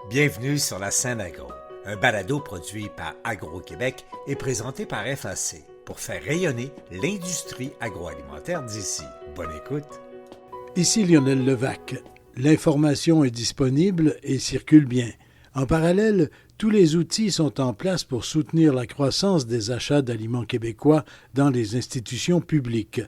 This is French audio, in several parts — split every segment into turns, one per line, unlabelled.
Bienvenue sur la scène agro, un balado produit par Agro-Québec et présenté par FAC pour faire rayonner l'industrie agroalimentaire d'ici. Bonne écoute.
Ici Lionel Levac. L'information est disponible et circule bien. En parallèle, tous les outils sont en place pour soutenir la croissance des achats d'aliments québécois dans les institutions publiques.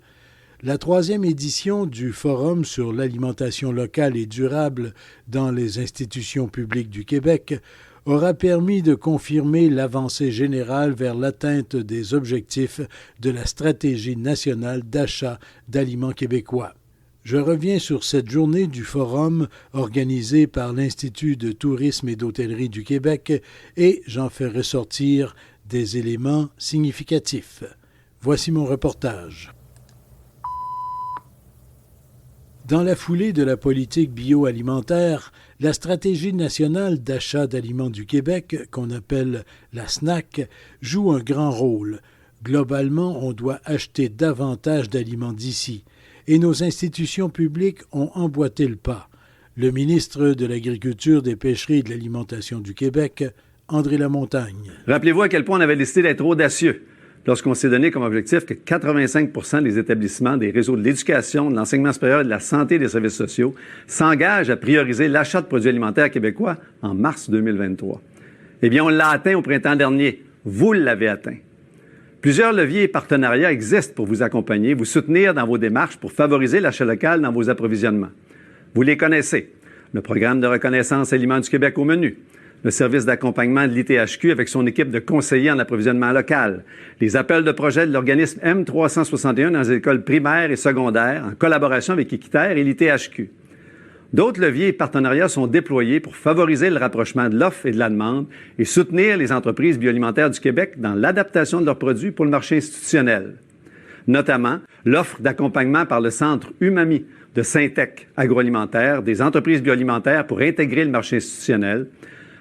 La 3e édition du Forum sur l'alimentation locale et durable dans les institutions publiques du Québec aura permis de confirmer l'avancée générale vers l'atteinte des objectifs de la stratégie nationale d'achat d'aliments québécois. Je reviens sur cette journée du Forum organisée par l'Institut de tourisme et d'hôtellerie du Québec et j'en fais ressortir des éléments significatifs. Voici mon reportage. Dans la foulée de la politique bioalimentaire, la Stratégie nationale d'achat d'aliments du Québec, qu'on appelle la SNAC, joue un grand rôle. Globalement, on doit acheter davantage d'aliments d'ici, et nos institutions publiques ont emboîté le pas. Le ministre de l'Agriculture, des Pêcheries et de l'Alimentation du Québec, André Lamontagne.
Rappelez-vous à quel point on avait décidé d'être audacieux lorsqu'on s'est donné comme objectif que 85 % des établissements, des réseaux de l'éducation, de l'enseignement supérieur et de la santé et des services sociaux s'engagent à prioriser l'achat de produits alimentaires québécois en mars 2023. Eh bien, on l'a atteint au printemps dernier. Vous l'avez atteint. Plusieurs leviers et partenariats existent pour vous accompagner, vous soutenir dans vos démarches pour favoriser l'achat local dans vos approvisionnements. Vous les connaissez. Le programme de reconnaissance Aliments du Québec au menu, le service d'accompagnement de l'ITHQ avec son équipe de conseillers en approvisionnement local, les appels de projet de l'organisme M361 dans les écoles primaires et secondaires en collaboration avec Équiterre et l'ITHQ. D'autres leviers et partenariats sont déployés pour favoriser le rapprochement de l'offre et de la demande et soutenir les entreprises bioalimentaires du Québec dans l'adaptation de leurs produits pour le marché institutionnel. Notamment, l'offre d'accompagnement par le Centre Umami de Syntec agroalimentaire des entreprises bioalimentaires pour intégrer le marché institutionnel,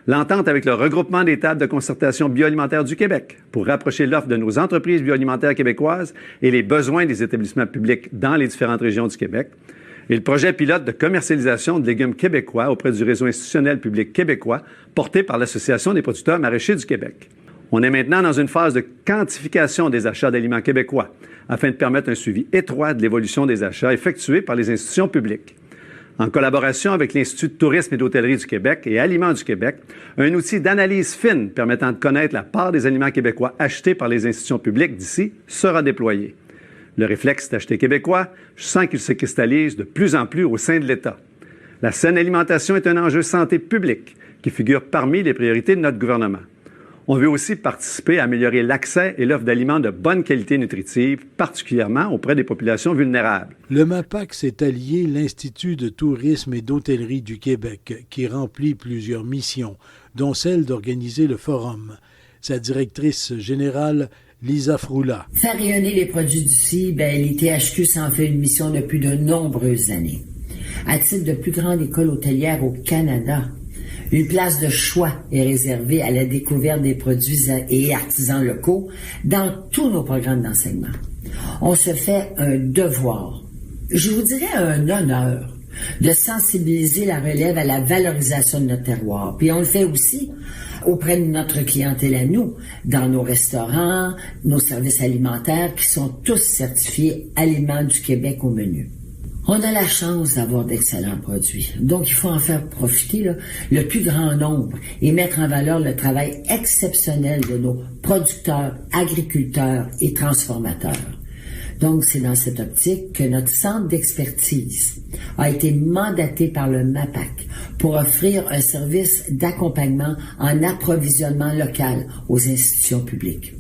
l'entente avec le regroupement des tables de concertation bioalimentaire du Québec pour rapprocher l'offre de nos entreprises bioalimentaires québécoises et les besoins des établissements publics dans les différentes régions du Québec, et le projet pilote de commercialisation de légumes québécois auprès du réseau institutionnel public québécois porté par l'Association des producteurs maraîchers du Québec. On est maintenant dans une phase de quantification des achats d'aliments québécois afin de permettre un suivi étroit de l'évolution des achats effectués par les institutions publiques. En collaboration avec l'Institut de tourisme et d'hôtellerie du Québec et Aliments du Québec, un outil d'analyse fine permettant de connaître la part des aliments québécois achetés par les institutions publiques d'ici sera déployé. Le réflexe d'acheter québécois, je sens qu'il se cristallise de plus en plus au sein de l'État. La saine alimentation est un enjeu santé publique qui figure parmi les priorités de notre gouvernement. On veut aussi participer à améliorer l'accès et l'offre d'aliments de bonne qualité nutritive, particulièrement auprès des populations vulnérables.
Le MAPAQ s'est allié l'Institut de tourisme et d'hôtellerie du Québec, qui remplit plusieurs missions, dont celle d'organiser le forum. Sa directrice générale, Lisa Froula.
Faire rayonner les produits d'ici, l'ITHQ s'en fait une mission depuis de nombreuses années. À titre de plus grande école hôtelière au Canada, une place de choix est réservée à la découverte des produits et artisans locaux dans tous nos programmes d'enseignement. On se fait un devoir, je vous dirais un honneur, de sensibiliser la relève à la valorisation de notre terroir. Puis on le fait aussi auprès de notre clientèle à nous, dans nos restaurants, nos services alimentaires qui sont tous certifiés Aliments du Québec au menu. On a la chance d'avoir d'excellents produits. Donc, il faut en faire profiter le plus grand nombre et mettre en valeur le travail exceptionnel de nos producteurs, agriculteurs et transformateurs. Donc, c'est dans cette optique que notre centre d'expertise a été mandaté par le MAPAQ pour offrir un service d'accompagnement en approvisionnement local aux institutions publiques.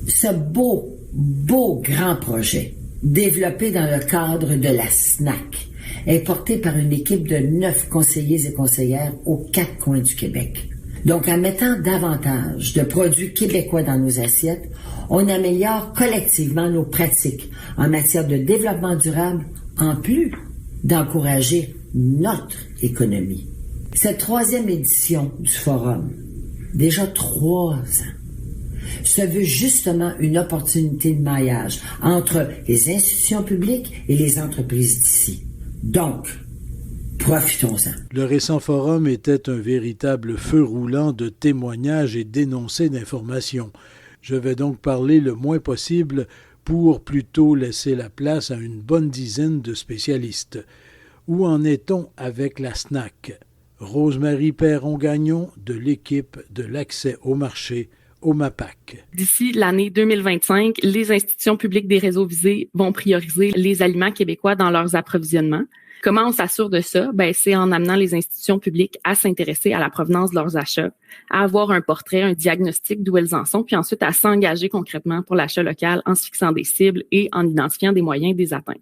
Ce beau grand projet développé dans le cadre de la SNAC, est porté par une équipe de 9 conseillers et conseillères aux 4 coins du Québec. Donc, en mettant davantage de produits québécois dans nos assiettes, on améliore collectivement nos pratiques en matière de développement durable, en plus d'encourager notre économie. Cette 3e édition du Forum, déjà 3 ans, se veut justement une opportunité de maillage entre les institutions publiques et les entreprises d'ici. Donc, Profitons-en.
Le récent forum était un véritable feu roulant de témoignages et d'énoncés d'informations. Je vais donc parler le moins possible pour plutôt laisser la place à une bonne dizaine de spécialistes. Où en est-on avec la SNAC? Rose-Marie Perron-Gagnon de l'équipe de l'accès au marché au MAPAC.
D'ici l'année 2025, les institutions publiques des réseaux visés vont prioriser les aliments québécois dans leurs approvisionnements. Comment on s'assure de ça? C'est en amenant les institutions publiques à s'intéresser à la provenance de leurs achats, à avoir un portrait, un diagnostic d'où elles en sont, puis ensuite à s'engager concrètement pour l'achat local en se fixant des cibles et en identifiant des moyens de les atteindre.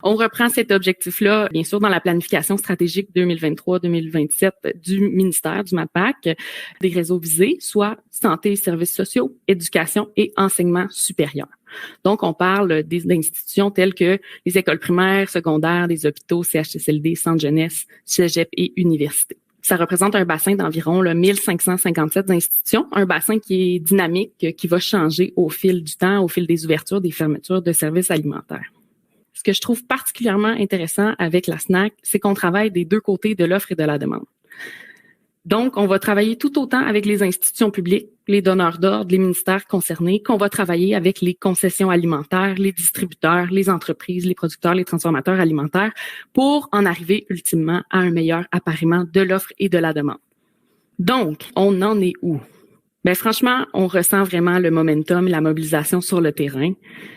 On reprend cet objectif-là, bien sûr, dans la planification stratégique 2023-2027 du ministère du MAPAC, des réseaux visés, soit santé et services sociaux, éducation et enseignement supérieur. Donc, on parle d'institutions telles que les écoles primaires, secondaires, des hôpitaux, CHSLD, centres jeunesse, cégep et universités. Ça représente un bassin d'environ 1557 institutions, un bassin qui est dynamique, qui va changer au fil du temps, au fil des ouvertures, des fermetures de services alimentaires. Ce que je trouve particulièrement intéressant avec la SNAC, c'est qu'on travaille des deux côtés de l'offre et de la demande. Donc, on va travailler tout autant avec les institutions publiques, les donneurs d'ordre, les ministères concernés, qu'on va travailler avec les concessions alimentaires, les distributeurs, les entreprises, les producteurs, les transformateurs alimentaires, pour en arriver ultimement à un meilleur appariement de l'offre et de la demande. Donc, on en est où? Franchement, on ressent vraiment le momentum et la mobilisation sur le terrain.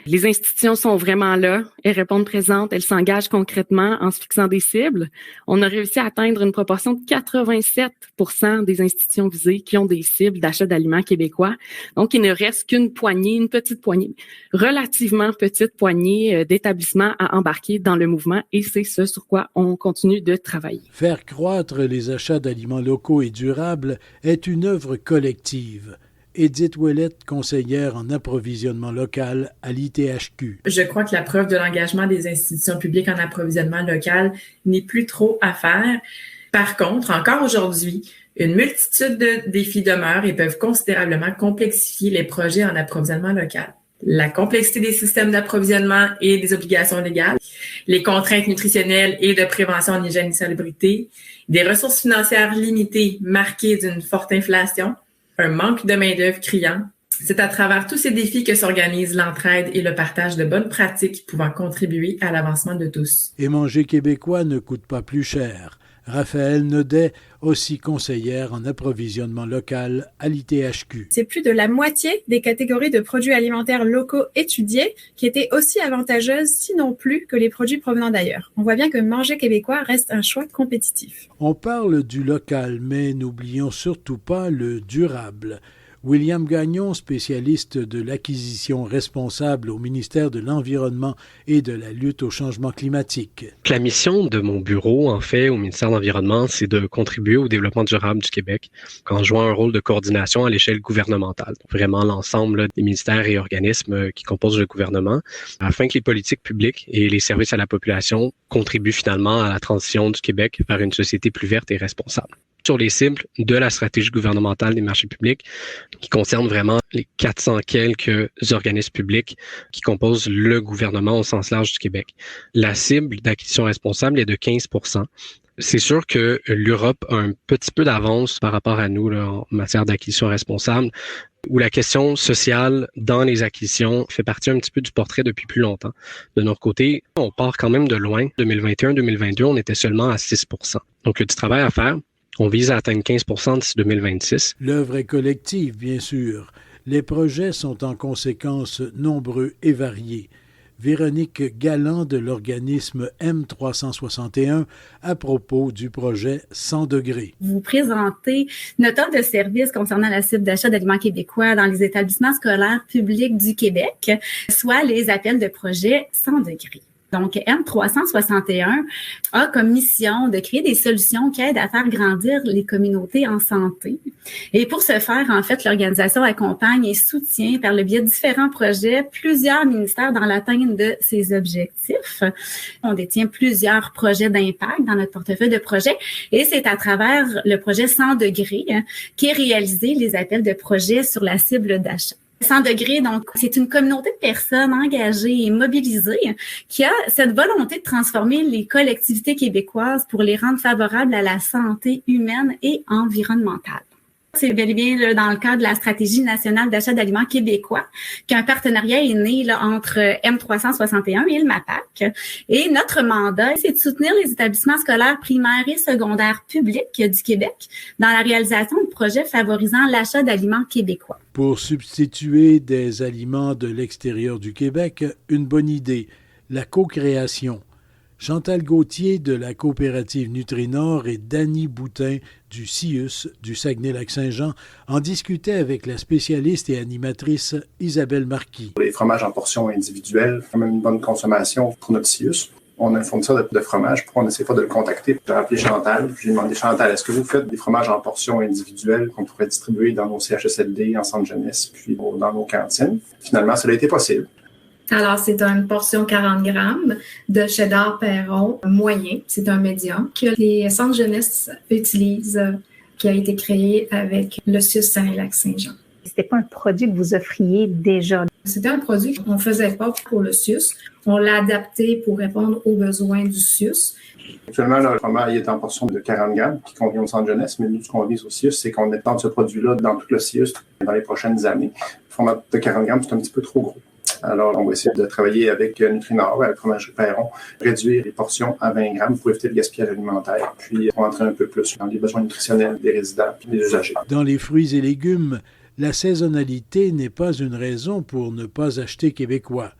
Les institutions sont vraiment là, elles répondent présentes, elles s'engagent concrètement en se fixant des cibles. On a réussi à atteindre une proportion de 87% des institutions visées qui ont des cibles d'achat d'aliments québécois. Donc, il ne reste qu'une poignée, une petite poignée, relativement petite poignée d'établissements à embarquer dans le mouvement et c'est ce sur quoi on continue de travailler.
Faire croître les achats d'aliments locaux et durables est une œuvre collective. Edith Ouellette, conseillère en approvisionnement local à l'ITHQ.
Je crois que la preuve de l'engagement des institutions publiques en approvisionnement local n'est plus trop à faire. Par contre, encore aujourd'hui, une multitude de défis demeurent et peuvent considérablement complexifier les projets en approvisionnement local. La complexité des systèmes d'approvisionnement et des obligations légales, les contraintes nutritionnelles et de prévention en hygiène et salubrité, des ressources financières limitées marquées d'une forte inflation, un manque de main-d'œuvre criant. C'est à travers tous ces défis que s'organise l'entraide et le partage de bonnes pratiques pouvant contribuer à l'avancement de tous.
Et manger québécois ne coûte pas plus cher. Raphaël Naudet, aussi conseillère en approvisionnement local à l'ITHQ.
C'est plus de la moitié des catégories de produits alimentaires locaux étudiés qui étaient aussi avantageuses, sinon plus, que les produits provenant d'ailleurs. On voit bien que manger québécois reste un choix compétitif.
On parle du local, mais n'oublions surtout pas le durable. William Gagnon, spécialiste de l'acquisition responsable au ministère de l'Environnement et de la lutte au changement climatique.
La mission de mon bureau, en fait, au ministère de l'Environnement, c'est de contribuer au développement durable du Québec en jouant un rôle de coordination à l'échelle gouvernementale. Vraiment l'ensemble des ministères et organismes qui composent le gouvernement, afin que les politiques publiques et les services à la population contribuent finalement à la transition du Québec vers une société plus verte et responsable. Sur les cibles de la stratégie gouvernementale des marchés publics qui concerne vraiment les 400 quelques organismes publics qui composent le gouvernement au sens large du Québec. La cible d'acquisition responsable est de 15%. C'est sûr que l'Europe a un petit peu d'avance par rapport à nous là, en matière d'acquisition responsable, où la question sociale dans les acquisitions fait partie un petit peu du portrait depuis plus longtemps. De notre côté, on part quand même de loin. 2021-2022, on était seulement à 6%. Donc, il y a du travail à faire. On vise à atteindre 15% d'ici 2026.
L'œuvre est collective, bien sûr. Les projets sont en conséquence nombreux et variés. Véronique Galland de l'organisme M361 à propos du projet 100 degrés.
Vous présentez notre offre de services concernant la cible d'achat d'aliments québécois dans les établissements scolaires publics du Québec, soit les appels de projet 100 degrés. Donc, M361 a comme mission de créer des solutions qui aident à faire grandir les communautés en santé. Et pour ce faire, en fait, l'organisation accompagne et soutient par le biais de différents projets plusieurs ministères dans l'atteinte de ces objectifs. On détient plusieurs projets d'impact dans notre portefeuille de projets et c'est à travers le projet 100 degrés qu'est réalisé les appels de projets sur la cible d'achat. 100 degrés, donc c'est une communauté de personnes engagées et mobilisées qui a cette volonté de transformer les collectivités québécoises pour les rendre favorables à la santé humaine et environnementale. C'est bel et bien là, dans le cadre de la stratégie nationale d'achat d'aliments québécois qu'un partenariat est né là, entre M361 et le MAPAC. Et notre mandat, c'est de soutenir les établissements scolaires primaires et secondaires publics du Québec dans la réalisation de projets favorisant l'achat d'aliments québécois.
Pour substituer des aliments de l'extérieur du Québec, une bonne idée, la co-création. Chantal Gauthier de la coopérative Nutrinor et Dany Boutin du CIUS du Saguenay-Lac-Saint-Jean en discutaient avec la spécialiste et animatrice Isabelle Marquis.
Les fromages en portions individuelles, quand même une bonne consommation pour notre CIUS. On a un fournisseur de fromage, on essaie pas de le contacter. J'ai appelé Chantal, j'ai demandé Chantal, est-ce que vous faites des fromages en portions individuelles qu'on pourrait distribuer dans nos CHSLD, en centre jeunesse, puis dans nos cantines? Finalement, ça a été possible.
Alors, c'est une portion 40 grammes de cheddar Perron moyen. C'est un médium que les centres jeunesse utilisent, qui a été créé avec le CIUS Saguenay-Lac-Saint-Jean.
C'était pas un produit que vous offriez déjà?
C'était un produit qu'on faisait pas pour le CIUS. On l'a adapté pour répondre aux besoins du CIUS.
Actuellement, le fromage est en portion de 40 grammes qui convient au centre jeunesse, mais nous, ce qu'on vise au CIUS, c'est qu'on étende ce produit-là dans tout le CIUS dans les prochaines années. Le fromage de 40 grammes, c'est un petit peu trop gros. Alors, on va essayer de travailler avec Nutrinor, avec Fromagerie Perron, réduire les portions à 20 grammes pour éviter le gaspillage alimentaire, puis rentrer un peu plus dans les besoins nutritionnels des résidents et des usagers.
Dans les fruits et légumes, la saisonnalité n'est pas une raison pour ne pas acheter québécois.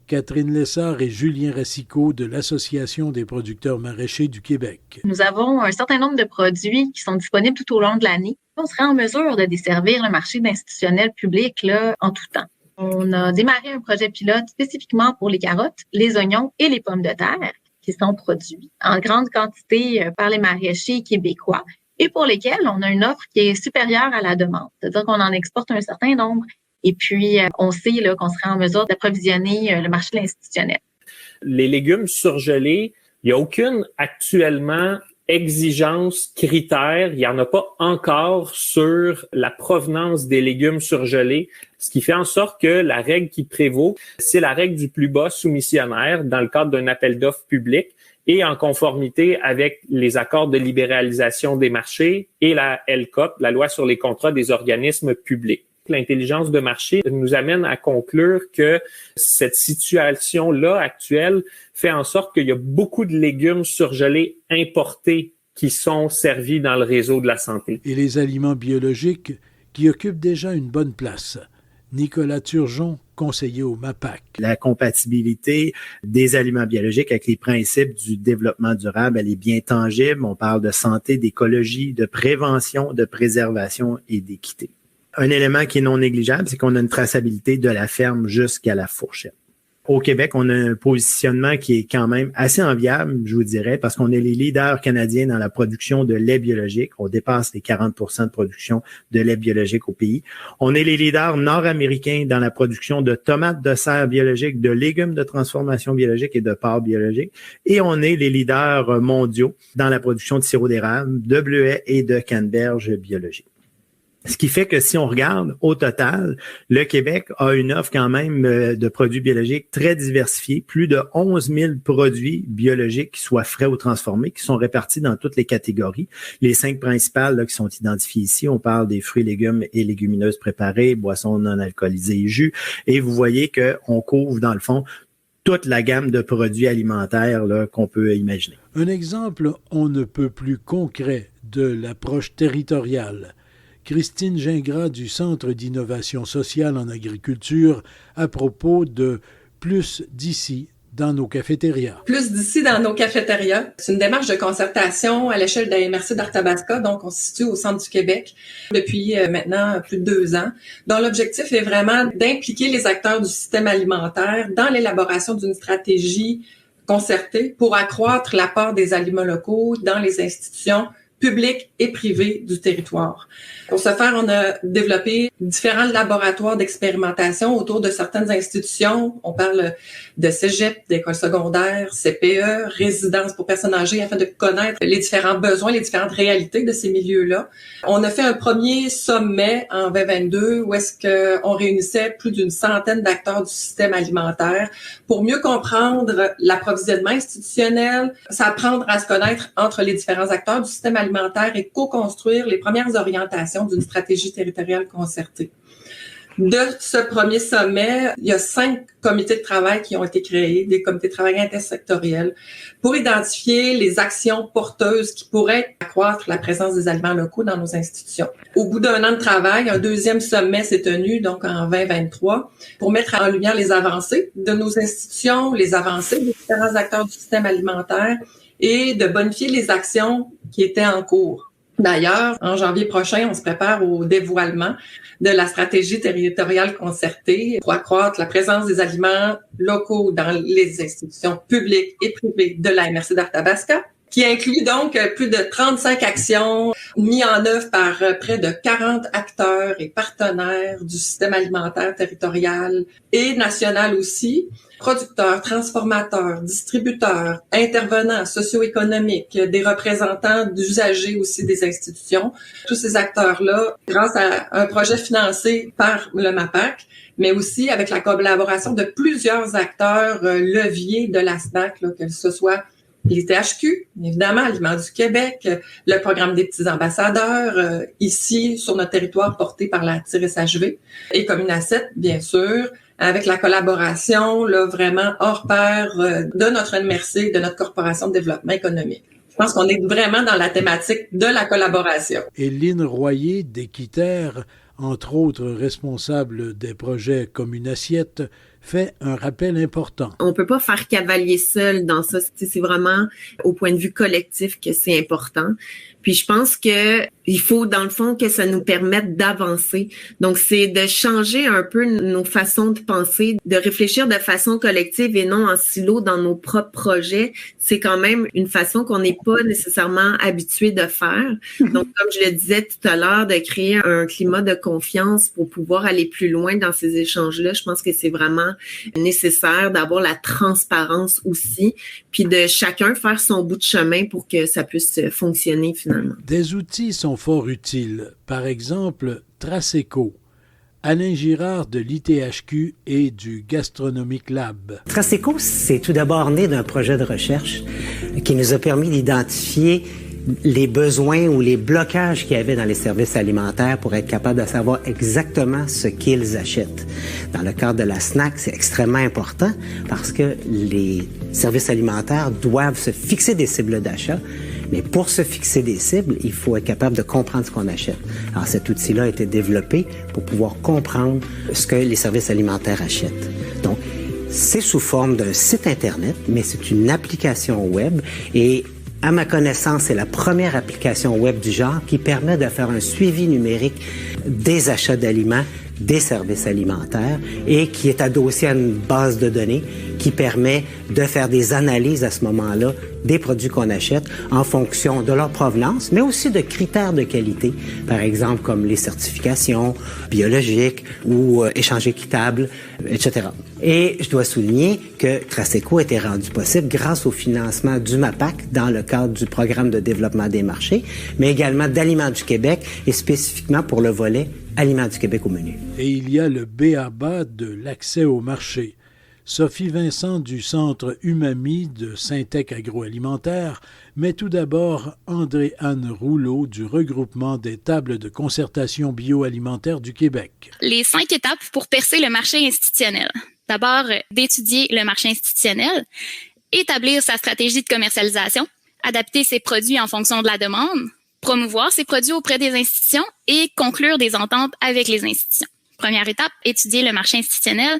Catherine Lessard et Julien Racicot de l'Association des producteurs maraîchers du Québec.
Nous avons un certain nombre de produits qui sont disponibles tout au long de l'année. On serait en mesure de desservir le marché institutionnel public là, en tout temps. On a démarré un projet pilote spécifiquement pour les carottes, les oignons et les pommes de terre qui sont produits en grande quantité par les maraîchers québécois et pour lesquels on a une offre qui est supérieure à la demande. C'est-à-dire qu'on en exporte un certain nombre et puis on sait là, qu'on serait en mesure d'approvisionner le marché institutionnel.
Les légumes surgelés, il n'y a aucune actuellement exigence, critère, il n'y en a pas encore sur la provenance des légumes surgelés, ce qui fait en sorte que la règle qui prévaut, c'est la règle du plus bas soumissionnaire dans le cadre d'un appel d'offres public et en conformité avec les accords de libéralisation des marchés et la LCOP, la loi sur les contrats des organismes publics. L'intelligence de marché nous amène à conclure que cette situation-là actuelle fait en sorte qu'il y a beaucoup de légumes surgelés importés qui sont servis dans le réseau de la santé.
Et les aliments biologiques qui occupent déjà une bonne place. Nicolas Turgeon, conseiller au MAPAC.
La compatibilité des aliments biologiques avec les principes du développement durable, elle est bien tangible. On parle de santé, d'écologie, de prévention, de préservation et d'équité. Un élément qui est non négligeable, c'est qu'on a une traçabilité de la ferme jusqu'à la fourchette. Au Québec, on a un positionnement qui est quand même assez enviable, je vous dirais, parce qu'on est les leaders canadiens dans la production de lait biologique. On dépasse les 40% de production de lait biologique au pays. On est les leaders nord-américains dans la production de tomates de serre biologiques, de légumes de transformation biologique et de porc biologique. Et on est les leaders mondiaux dans la production de sirop d'érable, de bleuets et de canneberge biologiques. Ce qui fait que si on regarde au total, le Québec a une offre quand même de produits biologiques très diversifiée, plus de 11 000 produits biologiques qui soient frais ou transformés, qui sont répartis dans toutes les catégories. Les 5 principales là, qui sont identifiées ici, on parle des fruits, légumes et légumineuses préparées, boissons non alcoolisées et jus. Et vous voyez qu'on couvre dans le fond toute la gamme de produits alimentaires là, qu'on peut imaginer.
Un exemple on ne peut plus concret de l'approche territoriale. Christine Gingras du Centre d'innovation sociale en agriculture à propos de Plus d'ici dans nos cafétérias.
Plus d'ici dans nos cafétérias, c'est une démarche de concertation à l'échelle de la MRC d'Arthabasca, donc on se situe au centre du Québec depuis maintenant plus de 2 ans, dont l'objectif est vraiment d'impliquer les acteurs du système alimentaire dans l'élaboration d'une stratégie concertée pour accroître l'apport des aliments locaux dans les institutions publiques et privés du territoire. Pour ce faire, on a développé différents laboratoires d'expérimentation autour de certaines institutions. On parle de cégep, d'écoles secondaires, CPE, résidences pour personnes âgées, afin de connaître les différents besoins, les différentes réalités de ces milieux-là. On a fait un premier sommet en 2022 où est-ce qu'on réunissait plus d'une centaine d'acteurs du système alimentaire pour mieux comprendre l'approvisionnement institutionnel, s'apprendre à se connaître entre les différents acteurs du système alimentaire et co-construire les premières orientations d'une stratégie territoriale concertée. De ce premier sommet, il y a 5 comités de travail qui ont été créés, des comités de travail intersectoriels, pour identifier les actions porteuses qui pourraient accroître la présence des aliments locaux dans nos institutions. Au bout d'un an de travail, un deuxième sommet s'est tenu, donc en 2023, pour mettre en lumière les avancées de nos institutions, les avancées des différents acteurs du système alimentaire et de bonifier les actions qui étaient en cours. D'ailleurs, en janvier prochain, on se prépare au dévoilement de la stratégie territoriale concertée pour accroître la présence des aliments locaux dans les institutions publiques et privées de la MRC d'Arthabasca, qui inclut donc plus de 35 actions mises en œuvre par près de 40 acteurs et partenaires du système alimentaire territorial et national aussi, producteurs, transformateurs, distributeurs, intervenants socio-économiques, des représentants d'usagers aussi des institutions. Tous ces acteurs-là, grâce à un projet financé par le MAPAC, mais aussi avec la collaboration de plusieurs acteurs leviers de la SNAC, là, que ce soit les THQ, évidemment, Aliments du Québec, le programme des petits ambassadeurs, ici sur notre territoire porté par la TIRSHV, et Communacet, bien sûr, avec la collaboration là, vraiment hors pair de notre MRC, de notre Corporation de développement économique. Je pense qu'on est vraiment dans la thématique de la collaboration.
Et Lynn Royer d'Équiterre, entre autres responsable des projets Communassiette, fait un rappel important.
On peut pas faire cavalier seul dans ça. C'est vraiment au point de vue collectif que c'est important. Puis je pense que il faut, dans le fond, que ça nous permette d'avancer. Donc, c'est de changer un peu nos façons de penser, de réfléchir de façon collective et non en silo dans nos propres projets. C'est quand même une façon qu'on n'est pas nécessairement habitué de faire. Donc, comme je le disais tout à l'heure, de créer un climat de confiance pour pouvoir aller plus loin dans ces échanges-là, je pense que c'est vraiment nécessaire d'avoir la transparence aussi, puis de chacun faire son bout de chemin pour que ça puisse fonctionner finalement.
Des outils sont fort utiles. Par exemple, Traceco. Alain Girard de l'ITHQ et du Gastronomic Lab.
Traceco, c'est tout d'abord né d'un projet de recherche qui nous a permis d'identifier les besoins ou les blocages qu'il y avait dans les services alimentaires pour être capable de savoir exactement ce qu'ils achètent. Dans le cadre de la SNAC, c'est extrêmement important parce que les services alimentaires doivent se fixer des cibles d'achat. Mais pour se fixer des cibles, il faut être capable de comprendre ce qu'on achète. Alors cet outil-là a été développé pour pouvoir comprendre ce que les services alimentaires achètent. Donc, c'est sous forme d'un site Internet, mais c'est une application web et à ma connaissance, c'est la première application web du genre qui permet de faire un suivi numérique des achats d'aliments, des services alimentaires et qui est adossé à une base de données qui permet de faire des analyses à ce moment-là des produits qu'on achète en fonction de leur provenance, mais aussi de critères de qualité, par exemple comme les certifications biologiques ou échange équitable, etc. Et je dois souligner que Traceco a été rendu possible grâce au financement du MAPAC dans le cadre du programme de développement des marchés, mais également d'Aliments du Québec et spécifiquement pour le volet Aliments du Québec au menu.
Et il y a le b.a.-ba de l'accès au marché. Sophie Vincent du Centre Umami de Syntec Agroalimentaire, mais tout d'abord André-Anne Rouleau du regroupement des tables de concertation bioalimentaire du Québec.
Les 5 étapes pour percer le marché institutionnel. D'abord, d'étudier le marché institutionnel, établir sa stratégie de commercialisation, adapter ses produits en fonction de la demande, promouvoir ses produits auprès des institutions et conclure des ententes avec les institutions. Première étape, étudier le marché institutionnel.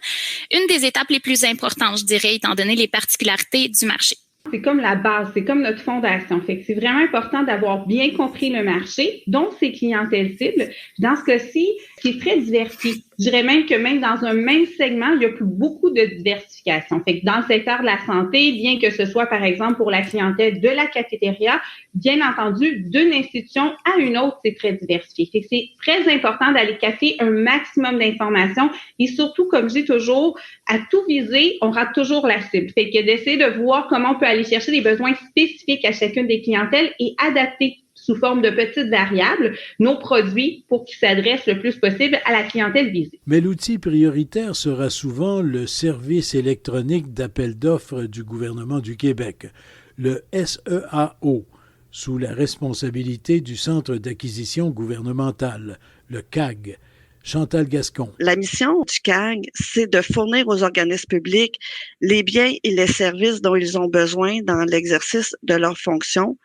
Une des étapes les plus importantes, je dirais, étant donné les particularités du marché.
C'est comme la base, c'est comme notre fondation. Fait que c'est vraiment important d'avoir bien compris le marché, dont ses clientèles cibles. Dans ce cas-ci, qui est très diversifié. Je dirais même que même dans un même segment, il y a plus beaucoup de diversification. Fait que dans le secteur de la santé, bien que ce soit par exemple pour la clientèle de la cafétéria, bien entendu, d'une institution à une autre, c'est très diversifié. Fait que c'est très important d'aller capter un maximum d'informations et surtout, comme je dis toujours, à tout viser, on rate toujours la cible. Fait que d'essayer de voir comment on peut aller chercher des besoins spécifiques à chacune des clientèles et adapter sous forme de petites variables nos produits pour qu'ils s'adressent le plus possible à la clientèle visée.
Mais l'outil prioritaire sera souvent le service électronique d'appel d'offres du gouvernement du Québec, le SEAO, sous la responsabilité du Centre d'acquisition gouvernementale, le CAG. Chantal Gascon.
La mission du CAG, c'est de fournir aux organismes publics les biens et les services dont ils ont besoin dans l'exercice de leurs fonctions,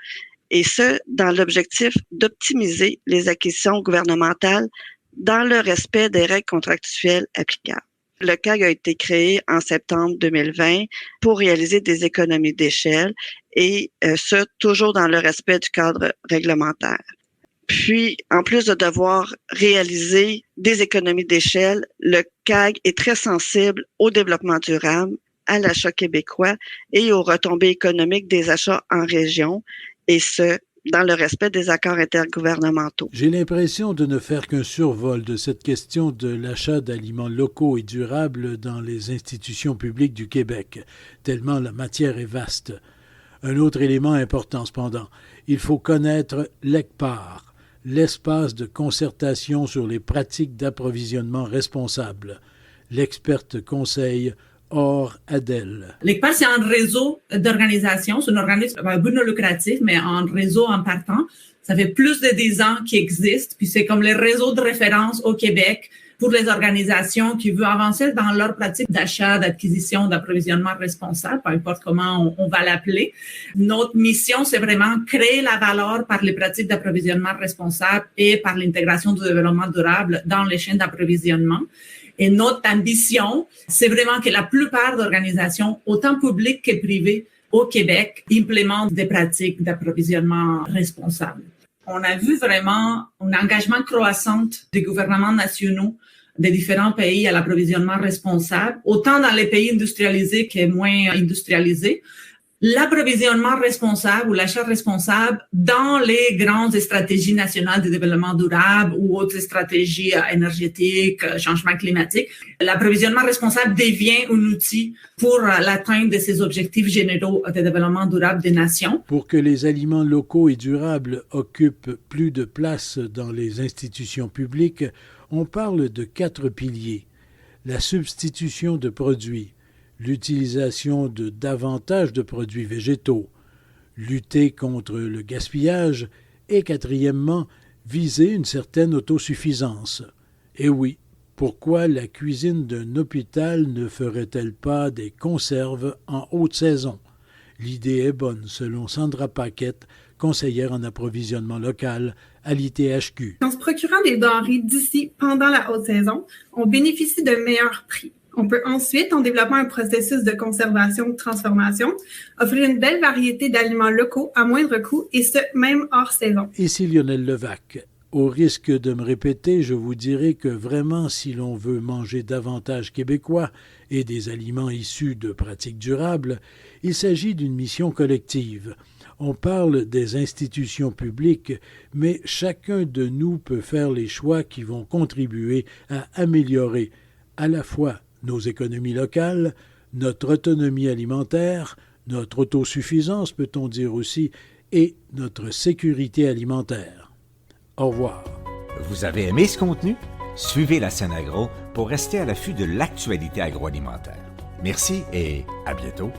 et ce, dans l'objectif d'optimiser les acquisitions gouvernementales dans le respect des règles contractuelles applicables. Le CAG a été créé en septembre 2020 pour réaliser des économies d'échelle et ce, toujours dans le respect du cadre réglementaire. Puis, en plus de devoir réaliser des économies d'échelle, le CAG est très sensible au développement durable, à l'achat québécois et aux retombées économiques des achats en région, et ce, dans le respect des accords intergouvernementaux.
J'ai l'impression de ne faire qu'un survol de cette question de l'achat d'aliments locaux et durables dans les institutions publiques du Québec, tellement la matière est vaste. Un autre élément important cependant, il faut connaître l'ECPAR, l'espace de concertation sur les pratiques d'approvisionnement responsables. L'experte conseil Or Adèle.
L'ECPAR, c'est un réseau d'organisations, c'est un organisme à but non lucratif, mais un réseau en partant. Ça fait plus de 10 ans qu'il existe, puis c'est comme le réseau de référence au Québec pour les organisations qui veulent avancer dans leur pratique d'achat, d'acquisition, d'approvisionnement responsable, peu importe comment on va l'appeler. Notre mission, c'est vraiment créer la valeur par les pratiques d'approvisionnement responsable et par l'intégration du développement durable dans les chaînes d'approvisionnement. Et notre ambition, c'est vraiment que la plupart d'organisations, autant publiques que privées, au Québec, implémentent des pratiques d'approvisionnement responsable. On a vu vraiment un engagement croissant des gouvernements nationaux des différents pays à l'approvisionnement responsable, autant dans les pays industrialisés que moins industrialisés. L'approvisionnement responsable ou l'achat responsable dans les grandes stratégies nationales de développement durable ou autres stratégies énergétiques, changement climatique, l'approvisionnement responsable devient un outil pour l'atteinte de ces objectifs généraux de développement durable des nations.
Pour que les aliments locaux et durables occupent plus de place dans les institutions publiques, on parle de 4 piliers. La substitution de produits, l'utilisation de davantage de produits végétaux, lutter contre le gaspillage et, quatrièmement, viser une certaine autosuffisance. Et oui, pourquoi la cuisine d'un hôpital ne ferait-elle pas des conserves en haute saison? L'idée est bonne, selon Sandra Paquette, conseillère en approvisionnement local à l'ITHQ.
En se procurant des denrées d'ici pendant la haute saison, on bénéficie de meilleurs prix. On peut ensuite, en développant un processus de conservation ou de transformation, offrir une belle variété d'aliments locaux à moindre coût, et ce, même hors saison.
Ici Lionel Levac. Au risque de me répéter, je vous dirai que vraiment, si l'on veut manger davantage québécois et des aliments issus de pratiques durables, il s'agit d'une mission collective. On parle des institutions publiques, mais chacun de nous peut faire les choix qui vont contribuer à améliorer à la fois nos économies locales, notre autonomie alimentaire, notre autosuffisance, peut-on dire aussi, et notre sécurité alimentaire. Au revoir.
Vous avez aimé ce contenu? Suivez la scène agro pour rester à l'affût de l'actualité agroalimentaire. Merci et à bientôt.